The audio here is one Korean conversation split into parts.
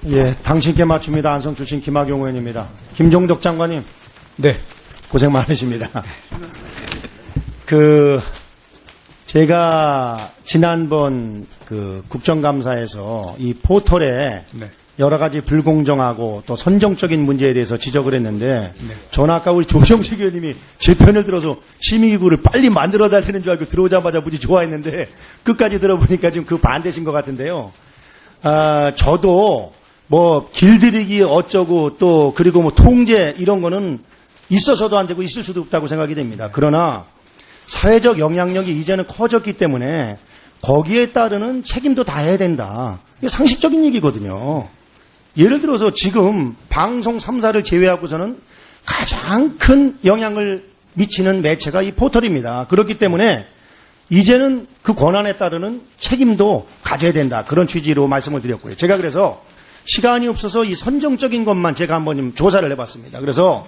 예, 당신께 맞춥니다. 안성 출신 김학용 의원입니다. 김종덕 장관님. 네. 고생 많으십니다. 제가 지난번 국정감사에서 이 포털에 네. 여러 가지 불공정하고 또 선정적인 문제에 대해서 지적을 했는데, 네. 저는 아까 우리 조정식 의원님이 제 편을 들어서 심의기구를 빨리 만들어 달라는 줄 알고 들어오자마자 무지 좋아했는데, 끝까지 들어보니까 지금 그 반대신 것 같은데요. 저도 길들이기 어쩌고 또 그리고 통제 이런 거는 있어서도 안 되고 있을 수도 없다고 생각이 됩니다. 그러나 사회적 영향력이 이제는 커졌기 때문에 거기에 따르는 책임도 다 해야 된다. 이게 상식적인 얘기거든요. 예를 들어서 지금 방송 3사를 제외하고서는 가장 큰 영향을 미치는 매체가 이 포털입니다. 그렇기 때문에 이제는 그 권한에 따르는 책임도 가져야 된다. 그런 취지로 말씀을 드렸고요. 제가 그래서 시간이 없어서 이 선정적인 것만 제가 한번 좀 조사를 해봤습니다. 그래서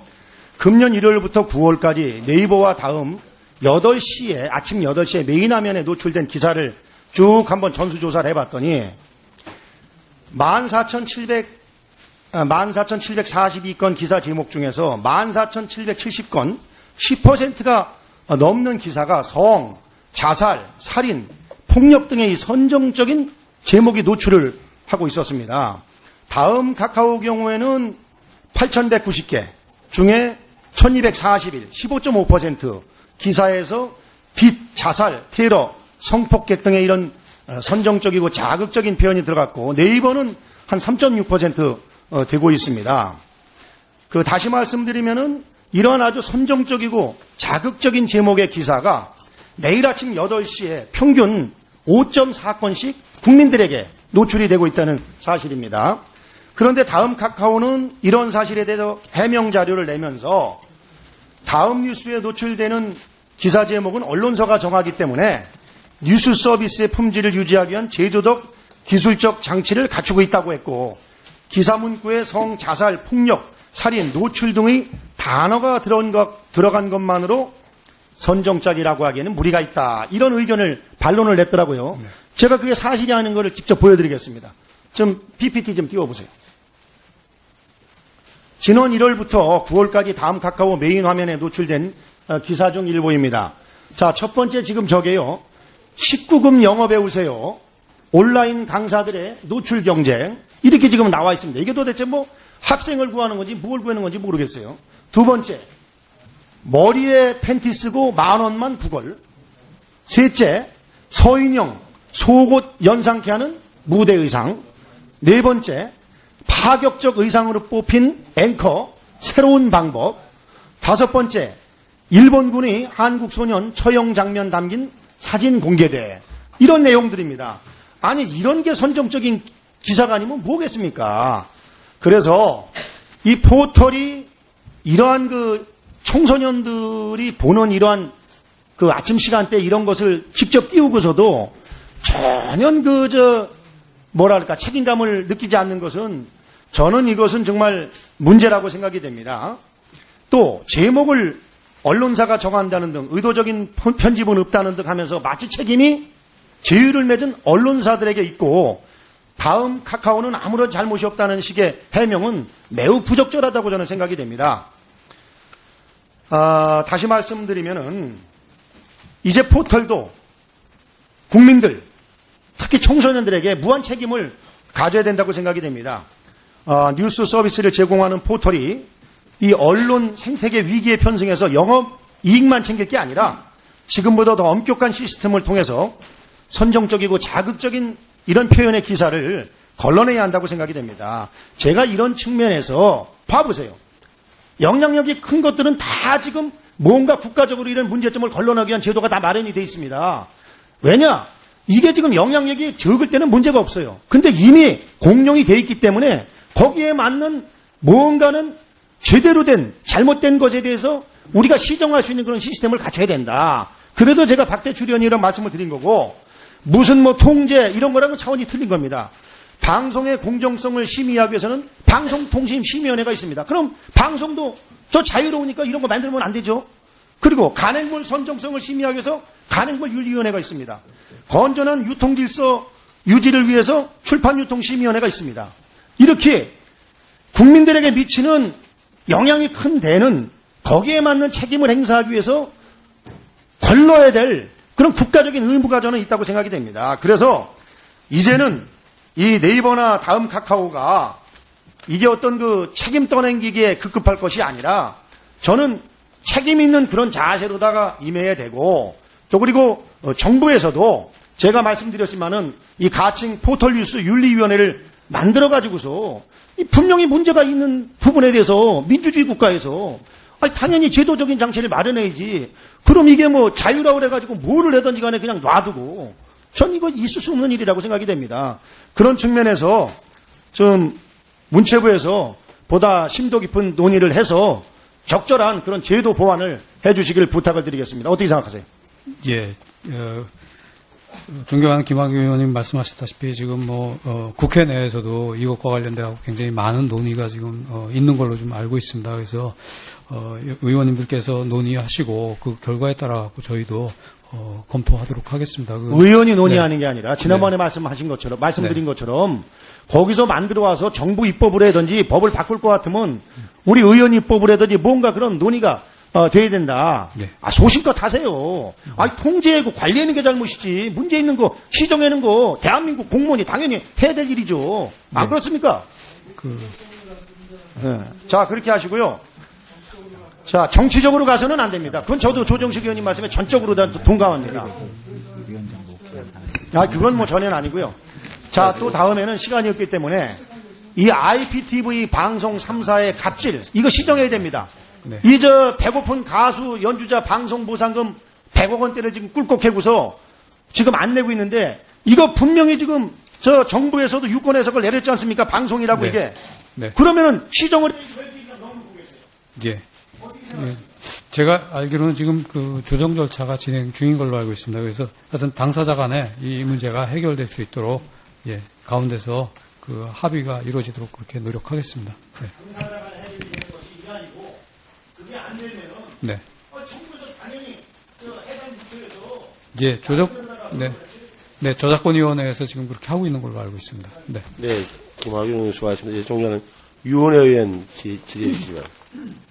금년 1월부터 9월까지 네이버와 다음 8시에, 아침 8시에 메인 화면에 노출된 기사를 쭉 한번 전수조사를 해봤더니 14,742건 기사 제목 중에서 14,770건 10%가 넘는 기사가 성, 자살, 살인, 폭력 등의 이 선정적인 제목이 노출을 하고 있었습니다. 다음 카카오 경우에는 8,190개 중에 1,241, 15.5% 기사에서 빚, 자살, 테러, 성폭력 등의 이런 선정적이고 자극적인 표현이 들어갔고, 네이버는 한 3.6% 되고 있습니다. 다시 말씀드리면은 이러한 아주 선정적이고 자극적인 제목의 기사가 내일 아침 8시에 평균 5.4건씩 국민들에게 노출이 되고 있다는 사실입니다. 그런데 다음 카카오는 이런 사실에 대해서 해명 자료를 내면서 다음 뉴스에 노출되는 기사 제목은 언론사가 정하기 때문에 뉴스 서비스의 품질을 유지하기 위한 제도적, 기술적 장치를 갖추고 있다고 했고, 기사 문구에 성, 자살, 폭력, 살인, 노출 등의 단어가 들어간 것만으로 선정적이라고 하기에는 무리가 있다. 이런 의견을 반론을 냈더라고요. 네. 제가 그게 사실이 아닌 것을 직접 보여드리겠습니다. 좀 PPT 좀 띄워보세요. 지난 1월부터 9월까지 다음 카카오 메인 화면에 노출된 기사 중 일부입니다. 자, 첫 번째 지금 저게요. 19금 영어 배우세요. 온라인 강사들의 노출 경쟁. 이렇게 지금 나와 있습니다. 이게 도대체 학생을 구하는 건지 뭘 구하는 건지 모르겠어요. 두 번째, 머리에 팬티 쓰고 10,000원만 구걸. 셋째, 서인영 속옷 연상케 하는 무대 의상. 네 번째, 파격적 의상으로 뽑힌 앵커 새로운 방법. 다섯 번째, 일본군이 한국 소년 처형 장면 담긴 사진 공개대. 이런 내용들입니다. 아니, 이런 게 선정적인 기사가 아니면 뭐겠습니까? 그래서 이 포털이 이러한 청소년들이 보는 이러한 아침 시간대 이런 것을 직접 띄우고서도 전혀 책임감을 느끼지 않는 것은, 저는 이것은 정말 문제라고 생각이 됩니다. 또 제목을 언론사가 정한다는 등 의도적인 편집은 없다는 등 하면서 마치 책임이 제휴를 맺은 언론사들에게 있고, 다음 카카오는 아무런 잘못이 없다는 식의 해명은 매우 부적절하다고 저는 생각이 됩니다. 다시 말씀드리면은 이제 포털도 국민들, 특히 청소년들에게 무한 책임을 가져야 된다고 생각이 됩니다. 뉴스 서비스를 제공하는 포털이 이 언론 생태계 위기에 편승해서 영업 이익만 챙길 게 아니라 지금보다 더 엄격한 시스템을 통해서 선정적이고 자극적인 이런 표현의 기사를 걸러내야 한다고 생각이 됩니다. 제가 이런 측면에서 봐보세요. 영향력이 큰 것들은 다 지금 뭔가 국가적으로 이런 문제점을 걸러내기 위한 제도가 다 마련이 되어 있습니다. 왜냐? 이게 지금 영향력이 적을 때는 문제가 없어요. 근데 이미 공룡이 되어 있기 때문에 거기에 맞는 뭔가는 제대로 된 잘못된 것에 대해서 우리가 시정할 수 있는 그런 시스템을 갖춰야 된다. 그래서 제가 박대출 의원이라는 말씀을 드린 거고, 무슨 통제 이런 거랑은 차원이 틀린 겁니다. 방송의 공정성을 심의하기 위해서는 방송통신심의위원회가 있습니다. 그럼 방송도 저 자유로우니까 이런 거 만들면 안 되죠. 그리고 간행물 선정성을 심의하기 위해서 간행물윤리위원회가 있습니다. 건전한 유통질서 유지를 위해서 출판유통심의위원회가 있습니다. 이렇게 국민들에게 미치는 영향이 큰 데는 거기에 맞는 책임을 행사하기 위해서 걸러야 될 그런 국가적인 의무가 저는 있다고 생각이 됩니다. 그래서 이제는 이 네이버나 다음 카카오가 이게 어떤 그 책임 떠넘기기에 급급할 것이 아니라 저는 책임 있는 그런 자세로다가 임해야 되고 또 그리고 정부에서도 제가 말씀드렸지만은 이 가칭 포털뉴스 윤리위원회를 만들어 가지고서 분명히 문제가 있는 부분에 대해서 민주주의 국가에서 당연히 제도적인 장치를 마련해야지. 그럼 이게 뭐 자유라고 그래가지고 뭐를 하든지 간에 그냥 놔두고 전 이거 있을 수 없는 일이라고 생각이 됩니다. 그런 측면에서 좀 문체부에서 보다 심도 깊은 논의를 해서 적절한 그런 제도 보완을 해주시길 부탁을 드리겠습니다. 어떻게 생각하세요? 예, 존경하는 김학의 의원님 말씀하셨다시피 지금 국회 내에서도 이것과 관련돼서 굉장히 많은 논의가 지금 있는 걸로 좀 알고 있습니다. 그래서 의원님들께서 논의하시고 그 결과에 따라 저희도 검토하도록 하겠습니다. 의원이 논의하는 게 아니라 지난번에 말씀드린 것처럼 거기서 만들어 와서 정부 입법을 하든지 법을 바꿀 것 같으면 우리 의원 입법을 하든지 뭔가 그런 논의가 돼야 된다. 네. 소신껏 하세요. 통제하고 관리하는 게 잘못이지. 문제 있는 거 시정하는 거 대한민국 공무원이 당연히 해야 될 일이죠. 안 네. 그렇습니까? 네. 자, 그렇게 하시고요. 자, 정치적으로 가서는 안 됩니다. 그건 저도 조정식 의원님 말씀에 전적으로 다 동감합니다. 그건 뭐 전혀 아니고요. 자, 또 다음에는 시간이 없기 때문에 이 IPTV 방송 3사의 갑질 이거 시정해야 됩니다. 네. 이 배고픈 가수 연주자 방송 보상금 100억 원대를 지금 꿀꺽 해고서 지금 안 내고 있는데 이거 분명히 지금 정부에서도 유권 해석을 내렸지 않습니까? 방송이라고 네. 이게. 네. 그러면은 시정을 예. 예. 제가 알기로는 지금 그 조정 절차가 진행 중인 걸로 알고 있습니다. 그래서 하여튼 당사자 간에 이 문제가 해결될 수 있도록 가운데서 그 합의가 이루어지도록 그렇게 노력하겠습니다. 네. 그게 안 되면은 네. 정부에서 당연히 해당 부처에서 네, 저작권위원회에서 지금 그렇게 하고 있는 걸로 알고 있습니다. 네. 네, 김학용 의원 수고하셨습니다. 이제 종료는 유원회 의원 질의해 주시기 바랍니다.